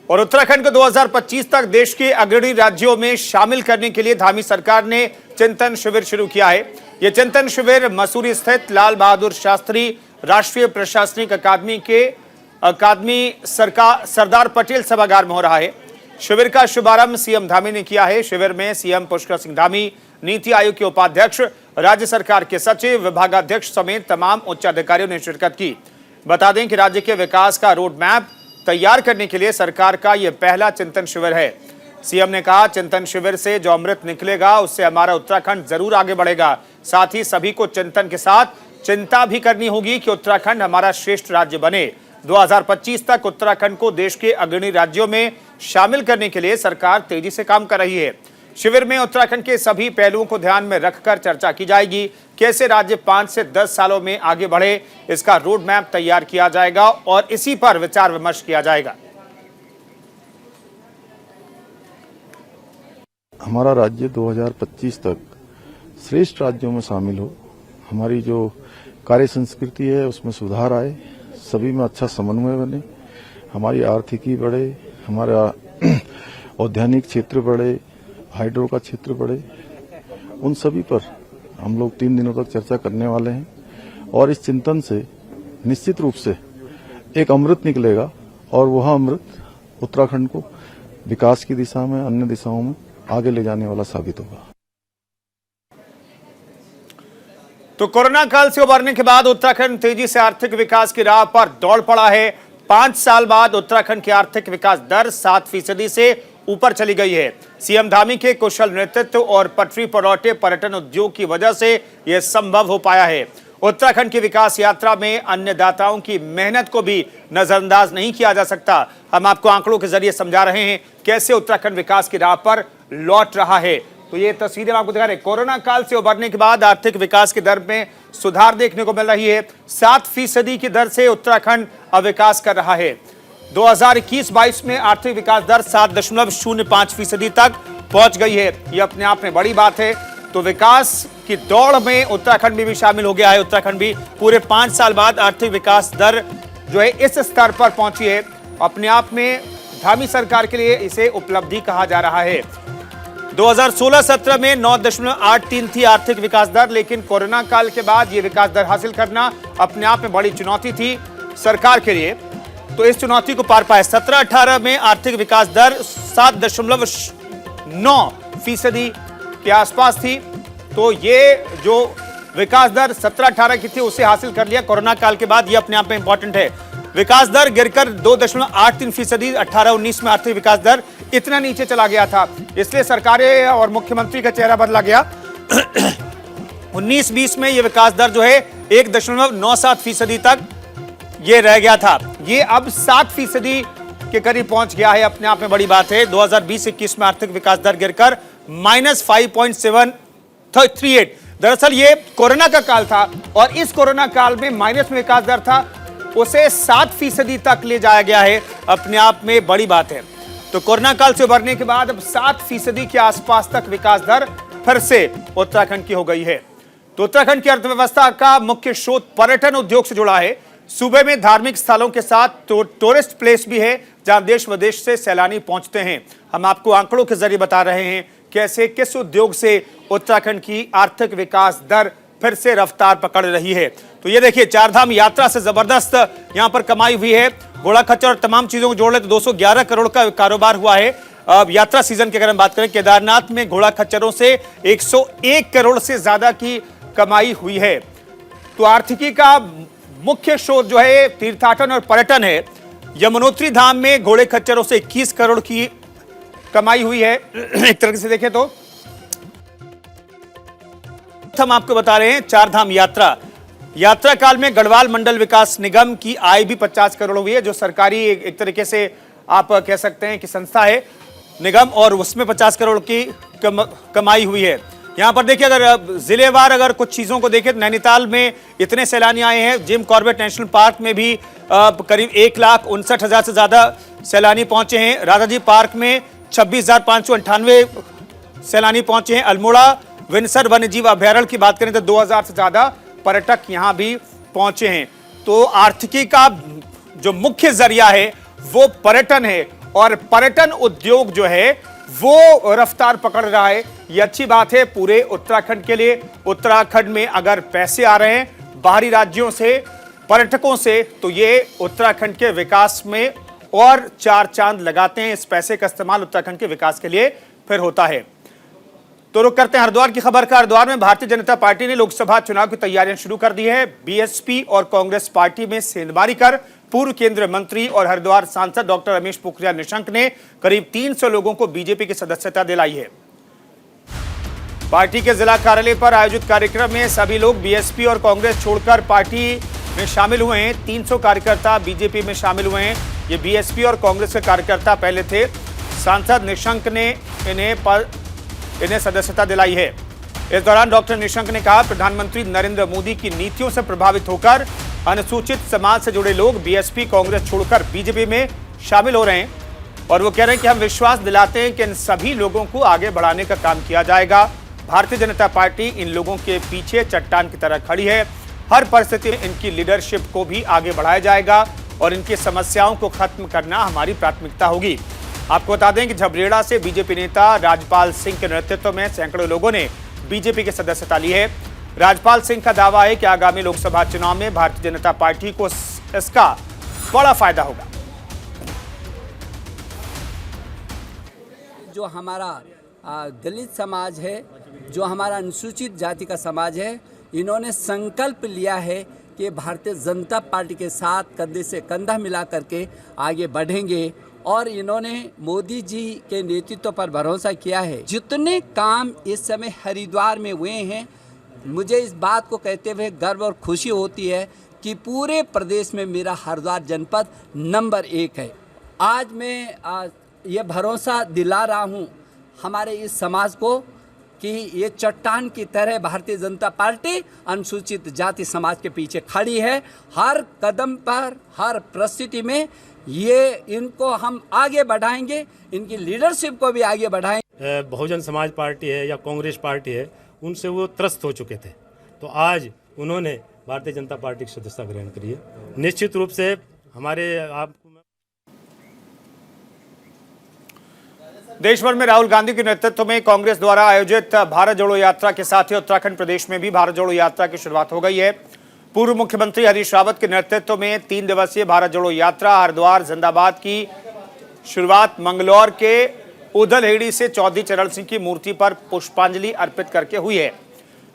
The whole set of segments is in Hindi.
और उत्तराखंड को 2025 तक देश के अग्रणी राज्यों में शामिल करने के लिए धामी सरकार ने चिंतन शिविर शुरू किया है। यह चिंतन शिविर मसूरी स्थित लाल बहादुर शास्त्री राष्ट्रीय प्रशासनिक अकादमी सरदार पटेल सभागार में हो रहा है। शिविर का शुभारंभ सीएम धामी ने किया है। शिविर में सीएम पुष्कर सिंह धामी, नीति आयोग के उपाध्यक्ष, राज्य सरकार के सचिव, विभागाध्यक्ष समेत तमाम उच्च अधिकारियों ने शिरकत की। बता दें कि राज्य के विकास का रोड मैप तैयार करने के लिए सरकार का यह पहला चिंतन शिविर है। सीएम ने कहा, चिंतन शिविर से जो अमृत निकलेगा उससे हमारा उत्तराखंड जरूर आगे बढ़ेगा। साथ ही सभी को चिंतन के साथ चिंता भी करनी होगी कि उत्तराखंड हमारा श्रेष्ठ राज्य बने। 2025 तक उत्तराखंड को देश के अग्रणी राज्यों में शामिल करने के लिए सरकार तेजी से काम कर रही है। शिविर में उत्तराखंड के सभी पहलुओं को ध्यान में रखकर चर्चा की जाएगी। कैसे राज्य 5 से 10 सालों में आगे बढ़े, इसका रोड मैप तैयार किया जाएगा और इसी पर विचार विमर्श किया जाएगा। हमारा राज्य 2025 तक श्रेष्ठ राज्यों में शामिल हो, हमारी जो कार्य संस्कृति है उसमें सुधार आए, सभी में अच्छा समन्वय बने, हमारी आर्थिकी बढ़े, हमारा औद्यानिक क्षेत्र बढ़े, हाइड्रो का क्षेत्र बढ़े, उन सभी पर हम लोग 3 दिनों तक चर्चा करने वाले हैं। और इस चिंतन से निश्चित रूप से एक अमृत निकलेगा और वह अमृत उत्तराखंड को विकास की दिशा में, अन्य दिशाओं में आगे ले जाने वाला साबित होगा। तो कोरोना काल से उबरने के बाद उत्तराखंड तेजी से आर्थिक विकास की राह पर दौड़ पड़ा है। 5 साल बाद उत्तराखंड की आर्थिक विकास दर 7% से ऊपर चली गई है। सीएम धामी के कुशल नेतृत्व और पटरी पर लौटे पर्यटन उद्योग की वजह से यह संभव हो पाया है। उत्तराखंड की विकास यात्रा में अन्य दाताओं की मेहनत को भी नजरअंदाज नहीं किया जा सकता। हम आपको आंकड़ों के जरिए समझा रहे हैं कैसे उत्तराखंड विकास की राह पर लौट रहा है। तो ये तस्वीरें आपको दिखा रहे हैं। कोरोना काल से उबरने के बाद आर्थिक विकास की दर में सुधार देखने को मिल रही है। 7% की दर से उत्तराखंड अब विकास कर रहा है। 2021-22 में आर्थिक विकास दर 7.05% तक पहुंच गई है। यह अपने आप में बड़ी बात है। तो विकास की दौड़ में उत्तराखंड भी शामिल हो गया है। उत्तराखंड भी पूरे 5 साल बाद आर्थिक विकास दर जो है इस स्तर पर पहुंची है। अपने आप में धामी सरकार के लिए इसे उपलब्धि कहा जा रहा है। 2016-17 में 9.83 थी आर्थिक विकास दर, लेकिन कोरोना काल के बाद यह विकास दर हासिल करना अपने आप में बड़ी चुनौती थी सरकार के लिए। तो इस चुनौती को पार पाए। 17-18 में आर्थिक विकास दर 7.9% के आसपास थी। तो ये जो विकास दर 17-18 की थी उसे हासिल कर लिया कोरोना काल के बाद। ये अपने आप में इंपॉर्टेंट है। विकास दर गिरकर 2.83%, 18-19 में आर्थिक विकास दर इतना नीचे चला गया था। इसलिए सरकारें और मुख्यमंत्री का चेहरा बदला गया। 19-20 में यह विकास दर जो है 1.97% तक ये रह गया था। ये अब 7% के करीब पहुंच गया है। अपने आप में बड़ी बात है। 2020-21 में आर्थिक विकास दर गिरकर -5.738। दरअसल ये कोरोना का काल था और इस कोरोना काल में माइनस में विकास दर था, उसे 7% तक ले जाया गया है। अपने आप में बड़ी बात है। तो कोरोना काल से उबरने के बाद अब 7% के आसपास तक विकास दर फिर से उत्तराखंड की हो गई है। तो उत्तराखंड की अर्थव्यवस्था का मुख्य स्रोत पर्यटन उद्योग से जुड़ा है। सूबे में धार्मिक स्थलों के साथ टूरिस्ट प्लेस भी है जहां देश विदेश से सैलानी पहुंचते हैं। हम आपको आंकड़ों के जरिए बता रहे हैं कैसे किस उद्योग से उत्तराखंड की आर्थिक विकास दर फिर से रफ्तार पकड़ रही है। तो ये देखिए, चारधाम यात्रा से जबरदस्त यहां पर कमाई हुई है। घोड़ा खच्चर और तमाम चीजों को जोड़ ले तो 211 करोड़ का कारोबार हुआ है। अब यात्रा सीजन की अगर हम बात करें, केदारनाथ में घोड़ा खच्चरों से 101 करोड़ से ज्यादा की कमाई हुई है। तो आर्थिकी का मुख्य स्रोत जो है तीर्थाटन और पर्यटन है। यमुनोत्री धाम में घोड़े खच्चरों से 21 करोड़ की कमाई हुई है। एक तरह से देखें तो हम आपको बता रहे हैं चारधाम यात्रा काल में गढ़वाल मंडल विकास निगम की आय भी 50 करोड़ हुई है, जो सरकारी एक तरीके से आप कह सकते हैं कि संस्था है निगम, और उसमें 50 करोड़ की कमाई हुई है। यहां पर देखिए, अगर जिलेवार अगर कुछ चीजों को देखें तो नैनीताल में इतने सैलानी आए हैं। जिम कॉर्बेट नेशनल पार्क में भी करीब 1,59,000 से ज्यादा सैलानी पहुंचे हैं। राजाजी पार्क में 26,598 सैलानी पहुंचे हैं। अल्मोड़ा विंसर वन्यजीव अभयारण्य की बात करें तो 2,000 से ज्यादा पर्यटक यहां भी पहुंचे हैं। तो आर्थिकी का जो मुख्य जरिया है वो पर्यटन है और पर्यटन उद्योग जो है वो रफ्तार पकड़ रहा है। ये अच्छी बात है पूरे उत्तराखंड के लिए। उत्तराखंड में अगर पैसे आ रहे हैं बाहरी राज्यों से, पर्यटकों से, तो ये उत्तराखंड के विकास में और चार चांद लगाते हैं। इस पैसे का इस्तेमाल उत्तराखंड के विकास के लिए फिर होता है। तो रुक करते हैं हरिद्वार की खबर का। हरिद्वार में भारतीय जनता पार्टी ने लोकसभा चुनाव की तैयारियां शुरू कर दी है। बीएसपी और कांग्रेस पार्टी में सेंधमारी कर पूर्व केंद्रीय मंत्री और हरिद्वार सांसद डॉक्टर रमेश पोखरियाल निशंक ने करीब 300 लोगों को बीजेपी की सदस्यता दिलाई है। पार्टी के जिला कार्यालय पर आयोजित कार्यक्रम में सभी लोग बीएसपी और कांग्रेस छोड़कर पार्टी में शामिल हुए हैं। 300 कार्यकर्ता बीजेपी में शामिल हुए हैं। ये बीएसपी और कांग्रेस के कार्यकर्ता पहले थे। सांसद निशंक ने इन्हें सदस्यता दिलाई है। इस दौरान डॉक्टर निशंक ने कहा, प्रधानमंत्री नरेंद्र मोदी की नीतियों से प्रभावित होकर अनुसूचित समाज से जुड़े लोग बीएसपी कांग्रेस छोड़कर बीजेपी में शामिल हो रहे हैं और वो कह रहे हैं कि हम विश्वास दिलाते हैं कि इन सभी लोगों को आगे बढ़ाने का काम किया जाएगा। भारतीय जनता पार्टी इन लोगों के पीछे चट्टान की तरह खड़ी है। हर परिस्थिति में इनकी लीडरशिप को भी आगे बढ़ाया जाएगा और इनकी समस्याओं को खत्म करना हमारी प्राथमिकता होगी। आपको बता दें कि झबरेड़ा से बीजेपी नेता राजपाल सिंह के नेतृत्व में सैकड़ों लोगों ने बीजेपी की सदस्यता ली है। राजपाल सिंह का दावा है कि आगामी लोकसभा चुनाव में भारतीय जनता पार्टी को इसका बड़ा फायदा होगा। जो हमारा दलित समाज है, जो हमारा अनुसूचित जाति का समाज है, इन्होंने संकल्प लिया है कि भारतीय जनता पार्टी के साथ कंधे से कंधा मिला करके आगे बढ़ेंगे और इन्होंने मोदी जी के नेतृत्व पर भरोसा किया है। जितने काम इस समय हरिद्वार में हुए हैं, मुझे इस बात को कहते हुए गर्व और खुशी होती है कि पूरे प्रदेश में मेरा हरिद्वार जनपद नंबर 1 है। आज मैं ये भरोसा दिला रहा हूँ हमारे इस समाज को कि ये चट्टान की तरह भारतीय जनता पार्टी अनुसूचित जाति समाज के पीछे खड़ी है। हर कदम पर, हर परिस्थिति में ये इनको हम आगे बढ़ाएंगे, इनकी लीडरशिप को भी आगे बढ़ाएंगे। बहुजन समाज पार्टी है या कांग्रेस पार्टी है, उनसे वो त्रस्त हो चुके थे, तो आज उन्होंने भारतीय जनता पार्टी की सदस्यता ग्रहण करी है। निश्चित रूप से हमारे देश भर में राहुल गांधी के नेतृत्व में कांग्रेस द्वारा आयोजित भारत जोड़ो यात्रा के साथ ही उत्तराखंड प्रदेश में भी भारत जोड़ो यात्रा की शुरुआत हो गई है। पूर्व मुख्यमंत्री हरीश रावत के नेतृत्व में 3 दिवसीय भारत जोड़ो यात्रा हरिद्वार जिंदाबाद की शुरुआत मंगलौर के उदलहेड़ी से चौधरी चरण सिंह की मूर्ति पर पुष्पांजलि अर्पित करके हुई है।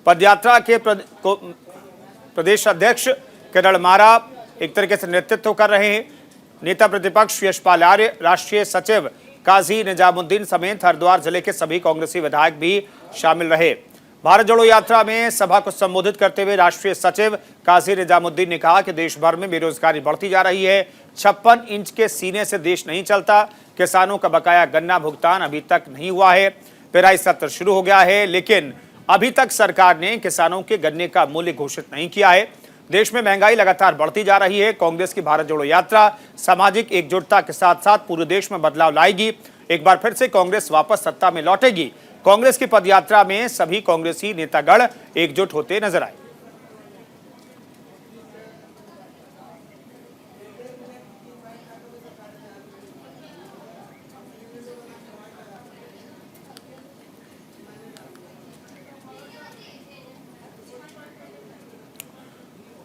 पदयात्रा के प्रदेश अध्यक्ष किरण मारा एक तरीके से नेतृत्व कर रहे हैं। नेता प्रतिपक्ष यशपाल आर्य, राष्ट्रीय सचिव काजी निजामुद्दीन समेत हरिद्वार जिले के सभी कांग्रेसी विधायक भी शामिल रहे। भारत जोड़ो यात्रा में सभा को संबोधित करते हुए राष्ट्रीय सचिव काजी निजामुद्दीन ने कहा कि देश भर में बेरोजगारी बढ़ती जा रही है। 56 इंच के सीने से देश नहीं चलता। किसानों का बकाया गन्ना भुगतान अभी तक नहीं हुआ है। पेराई सत्र शुरू हो गया है, लेकिन अभी तक सरकार ने किसानों के गन्ने का मूल्य घोषित नहीं किया है। देश में महंगाई लगातार बढ़ती जा रही है। कांग्रेस की भारत जोड़ो यात्रा सामाजिक एकजुटता के साथ साथ पूरे देश में बदलाव लाएगी। एक बार फिर से कांग्रेस वापस सत्ता में लौटेगी। कांग्रेस की पदयात्रा में सभी कांग्रेसी नेतागण एकजुट होते नजर आए।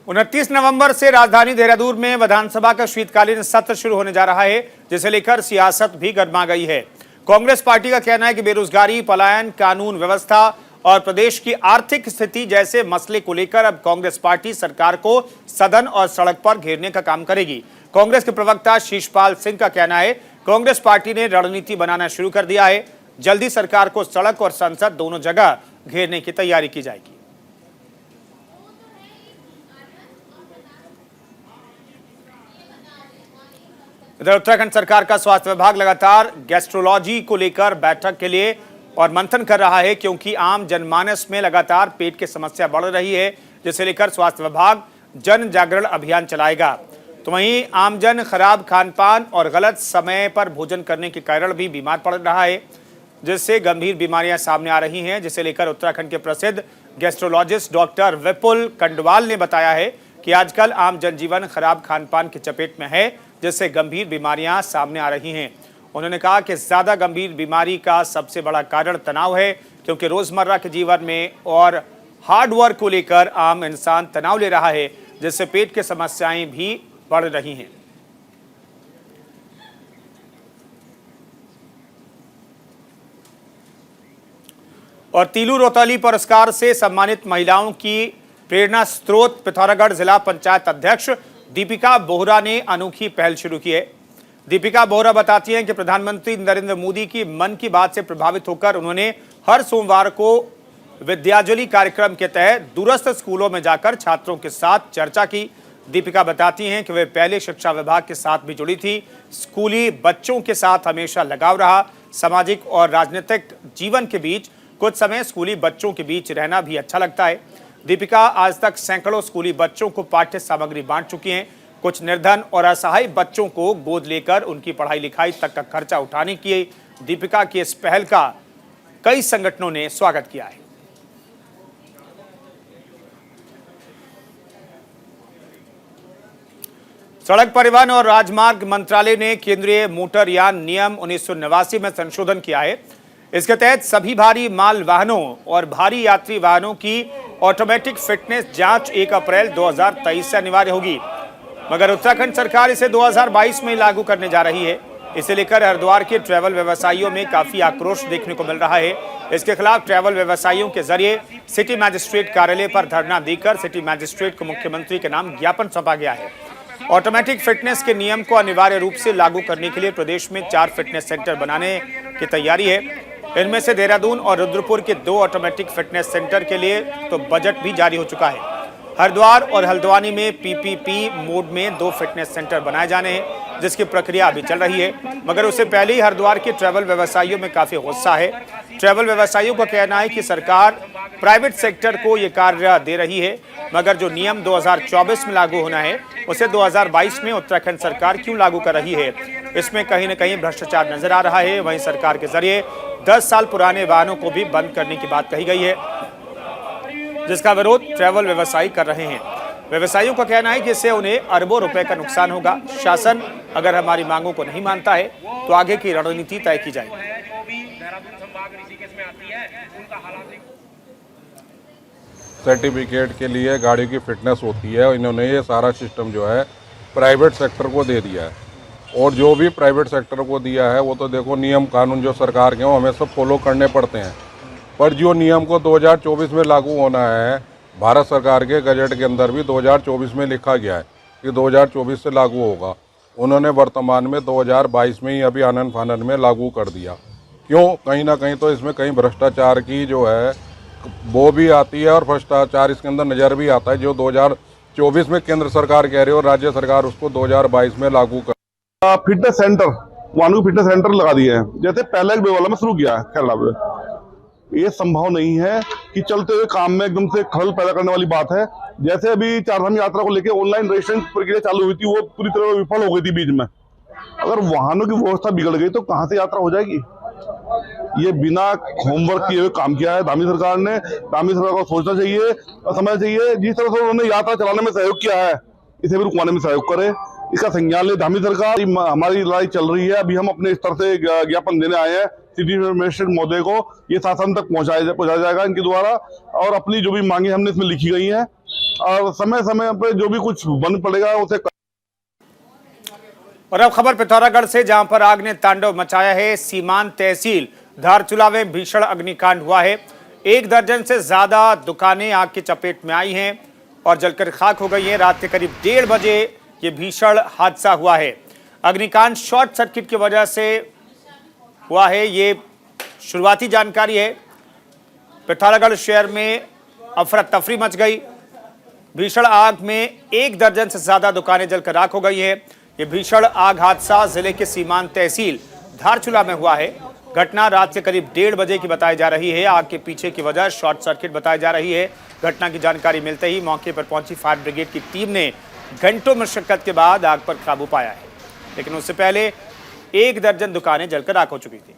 उनतीस नवंबर से राजधानी देहरादून में विधानसभा का शीतकालीन सत्र शुरू होने जा रहा है, जिसे लेकर सियासत भी गर्मा गई है। कांग्रेस पार्टी का कहना है कि बेरोजगारी, पलायन, कानून व्यवस्था और प्रदेश की आर्थिक स्थिति जैसे मसले को लेकर अब कांग्रेस पार्टी सरकार को सदन और सड़क पर घेरने का काम करेगी। कांग्रेस के प्रवक्ता शीशपाल सिंह का कहना है, कांग्रेस पार्टी ने रणनीति बनाना शुरू कर दिया है। जल्दी सरकार को सड़क और संसद दोनों जगह घेरने की तैयारी की जाएगी। इधर उत्तराखंड सरकार का स्वास्थ्य विभाग लगातार गैस्ट्रोलॉजी को लेकर बैठक के लिए और मंथन कर रहा है, क्योंकि आम जनमानस में लगातार पेट की समस्या बढ़ रही है, जिसे लेकर स्वास्थ्य विभाग जन जागरण अभियान चलाएगा। तो वहीं आमजन खराब खान पान और गलत समय पर भोजन करने के कारण भी बीमार पड़ रहा है, जिससे गंभीर बीमारियां सामने आ रही हैं, जिसे लेकर उत्तराखंड के प्रसिद्ध गैस्ट्रोलॉजिस्ट डॉक्टर विपुल कंडवाल ने बताया है कि आजकल आम जनजीवन खराब खान पान की चपेट में है, जिससे गंभीर बीमारियां सामने आ रही हैं। उन्होंने कहा कि ज्यादा गंभीर बीमारी का सबसे बड़ा कारण तनाव है, क्योंकि रोजमर्रा के जीवन में और हार्ड वर्क को लेकर आम इंसान तनाव ले रहा है, जिससे पेट की समस्याएं भी बढ़ रही हैं। और तीलू रोहतली पुरस्कार से सम्मानित महिलाओं की प्रेरणा स्रोत पिथौरागढ़ जिला पंचायत अध्यक्ष दीपिका बोहरा ने अनोखी पहल शुरू की है। दीपिका बोहरा बताती हैं कि प्रधानमंत्री नरेंद्र मोदी की मन की बात से प्रभावित होकर उन्होंने हर सोमवार को विद्याजली कार्यक्रम के तहत दूरस्थ स्कूलों में जाकर छात्रों के साथ चर्चा की। दीपिका बताती हैं कि वे पहले शिक्षा विभाग के साथ भी जुड़ी थी। स्कूली बच्चों के साथ हमेशा लगाव रहा। सामाजिक और राजनीतिक जीवन के बीच कुछ समय स्कूली बच्चों के बीच रहना भी अच्छा लगता है। दीपिका आज तक सैकड़ों स्कूली बच्चों को पाठ्य सामग्री बांट चुकी हैं। कुछ निर्धन और असहाय बच्चों को गोद लेकर उनकी पढ़ाई लिखाई तक का खर्चा उठाने की दीपिका की इस पहल का कई संगठनों ने स्वागत किया है। सड़क परिवहन और राजमार्ग मंत्रालय ने केंद्रीय मोटरयान नियम 1989 में संशोधन किया है। इसके तहत सभी भारी माल वाहनों और भारी यात्री वाहनों की ऑटोमेटिक फिटनेस जांच 1 अप्रैल 2023 से अनिवार्य होगी, मगर उत्तराखंड सरकार इसे 2022 में लागू करने जा रही है। इसे लेकर हरिद्वार के ट्रैवल व्यवसायियों में काफी आक्रोश देखने को मिल रहा है। इसके खिलाफ ट्रैवल व्यवसायियों के जरिए सिटी मैजिस्ट्रेट कार्यालय पर धरना देकर सिटी मैजिस्ट्रेट को मुख्यमंत्री के नाम ज्ञापन सौंपा गया है। ऑटोमेटिक फिटनेस के नियम को अनिवार्य रूप से लागू करने के लिए प्रदेश में 4 फिटनेस सेंटर बनाने की तैयारी है। इनमें से देहरादून और रुद्रपुर के 2 ऑटोमेटिक फिटनेस सेंटर के लिए तो बजट भी जारी हो चुका है। हरिद्वार और हल्द्वानी में पीपीपी मोड में 2 फिटनेस सेंटर बनाए जाने हैं, जिसकी प्रक्रिया अभी चल रही है। मगर उससे पहले ही हरिद्वार के ट्रैवल व्यवसायियों में काफी गुस्सा है। ट्रैवल व्यवसायियों का कहना है कि सरकार प्राइवेट सेक्टर को ये कार्य दे रही है, मगर जो नियम 2024 में लागू होना है उसे 2022 में उत्तराखंड सरकार क्यों लागू कर रही है। इसमें कहीं न कहीं भ्रष्टाचार नजर आ रहा है। वहीं सरकार के जरिए 10 साल पुराने वाहनों को भी बंद करने की बात कही गई है, जिसका विरोध ट्रैवल व्यवसायी कर रहे हैं। व्यवसायियों का कहना है कि इससे उन्हें अरबों रुपए का नुकसान होगा। शासन अगर हमारी मांगों को नहीं मानता है तो आगे की रणनीति तय की जाएगी। सर्टिफिकेट के लिए गाड़ी की फिटनेस होती है, इन्होंने ये सारा सिस्टम जो है प्राइवेट सेक्टर को दे दिया है। और जो भी प्राइवेट सेक्टर को दिया है वो तो देखो नियम कानून जो सरकार के हमें सब फॉलो करने पड़ते हैं, पर जो नियम को 2024 में लागू होना है, भारत सरकार के गजट के अंदर भी 2024 में लिखा गया है कि 2024 से लागू होगा। उन्होंने वर्तमान में 2022 में ही अभी आनन फानन में लागू कर दिया। क्यों? कहीं ना कहीं तो इसमें कहीं भ्रष्टाचार की जो है वो भी आती है और भ्रष्टाचार इसके अंदर नज़र भी आता है, जो 2024 में केंद्र सरकार कह रही है और राज्य सरकार उसको 2022 में लागू कर। फिटनेस सेंटर, वाहनों फिटनेस सेंटर लगा दिए हैं, जैसे पहले एक बेवाला में शुरू किया है केरला में। ये संभव नहीं है कि चलते हुए काम में एकदम से खलल पैदा करने वाली बात है। जैसे अभी चारधाम यात्रा को लेकर ऑनलाइन रजिस्ट्रेशन प्रक्रिया चालू हुई थी, वो पूरी तरह विफल हो गई थी बीच में। अगर वाहनों की व्यवस्था बिगड़ गई तो कहां से यात्रा हो जाएगी। ये बिना होमवर्क किए हुए काम किया है धामी सरकार ने। धामी सरकार को सोचना चाहिए और समझना चाहिए, जिस तरह से उन्होंने यात्रा चलाने में सहयोग किया है इसे भी रुकवाने में सहयोग करे। इसका संज्ञान ले धामी सरकार। हमारी लड़ाई चल रही है, अभी हम अपने स्तर से ज्ञापन देने आए हैं सिटी मजिस्ट्रेट महोदय को। ये शासन तक पहुंचाया जाएगा इनके द्वारा, और अपनी जो भी मांगे हमने इसमें लिखी गई हैं और समय समय पर जो भी कुछ बन पड़ेगा उसे। और अब खबर पिथौरागढ़ से, जहां पर आग ने तांडव मचाया है। सीमांत तहसील धारचूला में भीषण अग्निकांड हुआ है। 1 दर्जन से ज्यादा दुकानें आग की चपेट में आई हैं और जलकर खाक हो गई हैं। रात के करीब 1:30 बजे ये भीषण हादसा हुआ है। अग्निकांड शॉर्ट सर्किट की वजह से हुआ है, ये शुरुआती जानकारी है। पिथौरागढ़ शहर में अफरा तफरी मच गई। भीषण आग में 1 दर्जन से ज्यादा दुकानें जलकर राख हो गई हैं। ये भीषण आग हादसा जिले के सीमांत तहसील धारचूला में हुआ है। घटना रात के करीब 1:30 बजे की बताई जा रही है। आग के पीछे की वजह शॉर्ट सर्किट बताई जा रही है। घटना की जानकारी मिलते ही मौके पर पहुंची फायर ब्रिगेड की टीम ने घंटों मशक्कत के बाद आग पर काबू पाया है, लेकिन उससे पहले 1 दर्जन दुकानें जलकर राख हो चुकी थी।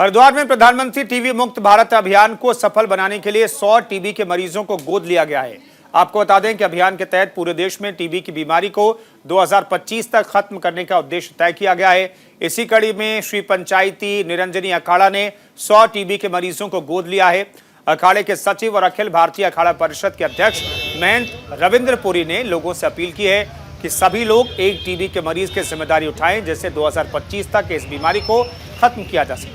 हरिद्वार में प्रधानमंत्री टीबी मुक्त भारत अभियान को सफल बनाने के लिए 100 टीबी के मरीजों को गोद लिया गया है। आपको बता दें कि अभियान के तहत पूरे देश में टीबी की बीमारी को 2025 तक खत्म करने का उद्देश्य तय किया गया है। इसी कड़ी में श्री पंचायती निरंजनी अखाड़ा ने 100 टीबी के मरीजों को गोद लिया है। अखाड़े के सचिव और अखिल भारतीय अखाड़ा परिषद के अध्यक्ष महंत रविंद्रपुरी ने लोगों से अपील की है कि सभी लोग एक टीबी के मरीज की जिम्मेदारी उठाएं, जिससे 2025 तक इस बीमारी को खत्म किया जा सके।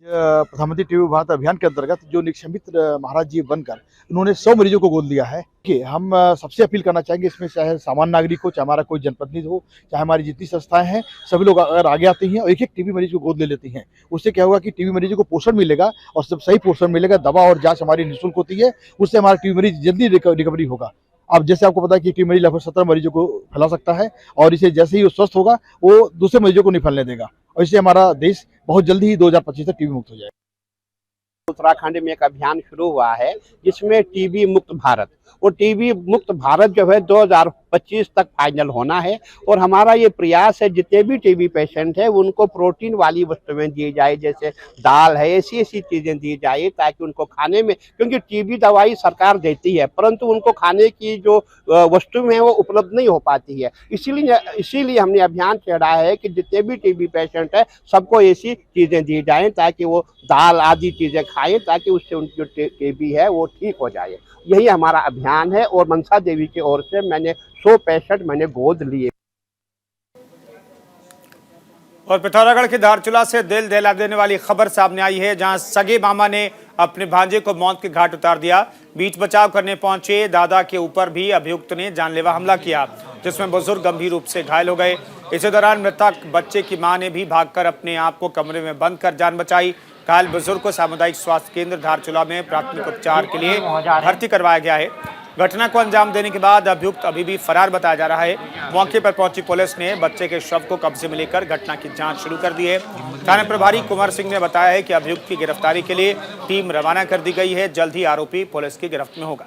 प्रधानमंत्री टीबी भारत अभियान के अंतर्गत जो निक्षमित महाराज जी बनकर इन्होंने 100 मरीजों को गोद लिया है कि हम सबसे अपील करना चाहेंगे, इसमें चाहे सामान्य नागरिक हो, चाहे हमारा कोई जनप्रतिनिधि हो, चाहे हमारी जितनी संस्थाएं हैं, सभी लोग अगर आगे आते हैं और एक एक टीबी मरीज को गोद ले लेती हैं, उससे क्या होगा कि टीबी मरीजों को पोषण मिलेगा और जब सही पोषण मिलेगा, दवा और जांच हमारी निःशुल्क होती है, उससे हमारा टीबी मरीज जल्दी रिकवरी होगा। अब जैसे आपको पता है कि टीबी मरीज लगभग 17 मरीजों को फैला सकता है और इसे जैसे ही वो स्वस्थ होगा वो दूसरे मरीजों को नहीं फैलने देगा और इससे हमारा देश बहुत जल्दी ही 2025 तक टीबी मुक्त हो जाएगा। उत्तराखंड में एक अभियान शुरू हुआ है जिसमें टीबी मुक्त भारत, और टीबी मुक्त भारत जो है 2025 तक फाइनल होना है। और हमारा ये प्रयास है जितने भी टीबी पेशेंट है उनको प्रोटीन वाली वस्तुएं दी जाए, जैसे दाल है, ऐसी चीजें दी जाए ताकि उनको खाने में, क्योंकि टीबी दवाई सरकार देती है परंतु उनको खाने की जो वस्तुएं हैं वो उपलब्ध नहीं हो पाती है। इसीलिए हमने अभियान छेड़ा है कि जितने भी टीबी पेशेंट है सबको ऐसी चीजें दी जाएं ताकि वो दाल आदि चीजें खाएं ताकि उससे उनकी जो टीबी है वो ठीक हो जाए। यही हमारा अभियान है और मनसा देवी की ओर से मैंने 100 पेशेंट मैंने गोद लिए। और पिथौरागढ़ के धारचूला से दिल दहला देने वाली खबर सामने आई है, जहां सगे मामा ने अपने भांजे को मौत के घाट उतार दिया। बीच बचाव करने पहुंचे दादा के ऊपर भी अभियुक्त ने जानलेवा हमला किया, जिसमें बुजुर्ग गंभीर रूप से घायल हो गए। इसी दौरान मृतक बच्चे की मां ने भी भागकर अपने आप को कमरे में बंद कर जान बचाई। घायल बुजुर्ग को सामुदायिक स्वास्थ्य केंद्र धारचूला में प्राथमिक उपचार के लिए भर्ती करवाया गया है। घटना को अंजाम देने के बाद अभियुक्त अभी भी फरार बताया जा रहा है। मौके पर पहुंची पुलिस ने बच्चे के शव को कब्जे में लेकर घटना की जांच शुरू कर दी है। थाना प्रभारी कुंवर सिंह ने बताया है कि अभियुक्त की गिरफ्तारी के लिए टीम रवाना कर दी गई है। जल्द ही आरोपी पुलिस की गिरफ्त में होगा।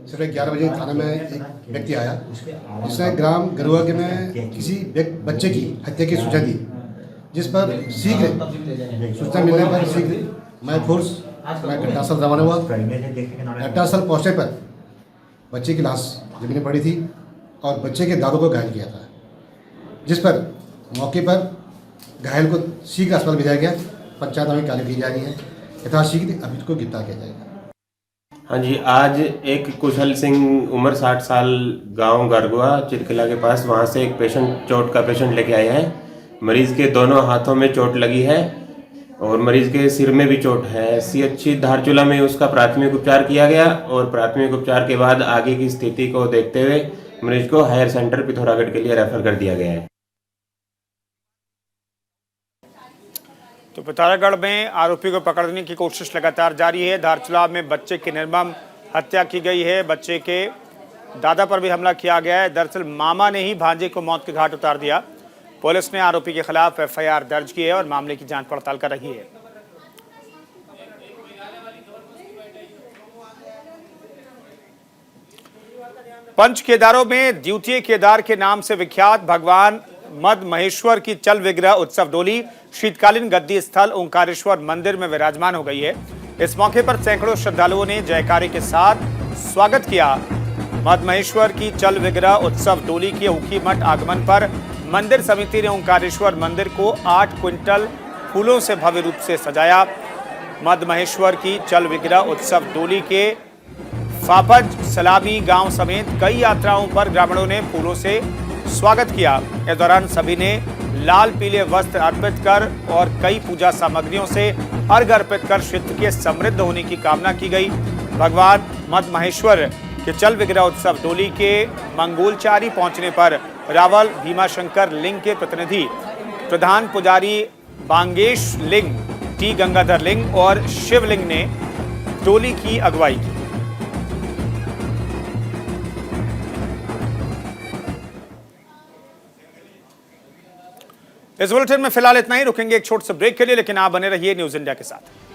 सुबह 11 बजे थाना में एक व्यक्ति आया जिसने ग्राम गरुआ के में किसी बच्चे की हत्या की सूचना दी, जिस पर शीघ्र सूचना मिलने पर शीघ्र मैं घटनास्थल रवाना हुआ। घटनास्थल पहुँचने पर बच्चे की लाश जमीन में पड़ी थी और बच्चे के दादू को घायल किया था, जिस पर मौके पर घायल को शीघ्र अस्पताल भेजा गया। पंचायत में कार्रवाई की जा रही है, यथाशीघ्र अभियुक्त को गिरफ्तार किया जाएगा। हाँ जी, आज एक कुशल सिंह उम्र 60 साल गांव गरगुआ चिरकिला के पास, वहां से एक पेशेंट चोट का पेशेंट लेके आए हैं। मरीज के दोनों हाथों में चोट लगी है और मरीज के सिर में भी चोट है। सीएचसी धारचूला में उसका प्राथमिक उपचार किया गया और प्राथमिक उपचार के बाद आगे की स्थिति को देखते हुए मरीज को हायर सेंटर पिथौरागढ़ के लिए रेफर कर दिया गया है। तो पिथौरागढ़ में आरोपी को पकड़ने की कोशिश लगातार जारी है। धारचूला में बच्चे की निर्मम हत्या की गई है। बच्चे के दादा पर भी हमला किया गया है। दरअसल मामा ने ही भांजे को मौत के घाट उतार दिया। पुलिस ने आरोपी के खिलाफ एफआईआर दर्ज की है और मामले की जांच पड़ताल कर रही है। पंच केदारों में द्वितीय केदार के नाम से विख्यात भगवान मद महेश्वर की चल विग्रह उत्सव डोली शीतकालीन गद्दी स्थल ओंकारेश्वर मंदिर में विराजमान हो गई है। इस मौके पर सैकड़ों श्रद्धालुओं ने जयकारे के साथ स्वागत किया। मद महेश्वर की चल विग्रह उत्सव डोली के ऊखीमठ आगमन पर मंदिर समिति ने ओंकारेश्वर मंदिर को 8 क्विंटल फूलों से भव्य रूप से सजाया। मद महेश्वर की चल विग्रह उत्सव डोली के फापज सलामी गांव समेत कई यात्राओं पर ग्रामीणों ने फूलों से स्वागत किया। इस दौरान सभी ने लाल पीले वस्त्र अर्पित कर और कई पूजा सामग्रियों से अर्घ अर्पित कर क्षेत्र के समृद्ध होने की कामना की गई। भगवान मद महेश्वर के चल विग्रह उत्सव डोली के मंगोलचारी पहुंचने पर रावल भीमाशंकर लिंग के प्रतिनिधि प्रधान पुजारी बांगेश लिंग, टी गंगाधर लिंग और शिवलिंग ने डोली की अगुवाई की। इस बुलेटिन में फिलहाल इतना ही। रुकेंगे एक छोटे से ब्रेक के लिए, लेकिन आप बने रहिए न्यूज इंडिया के साथ।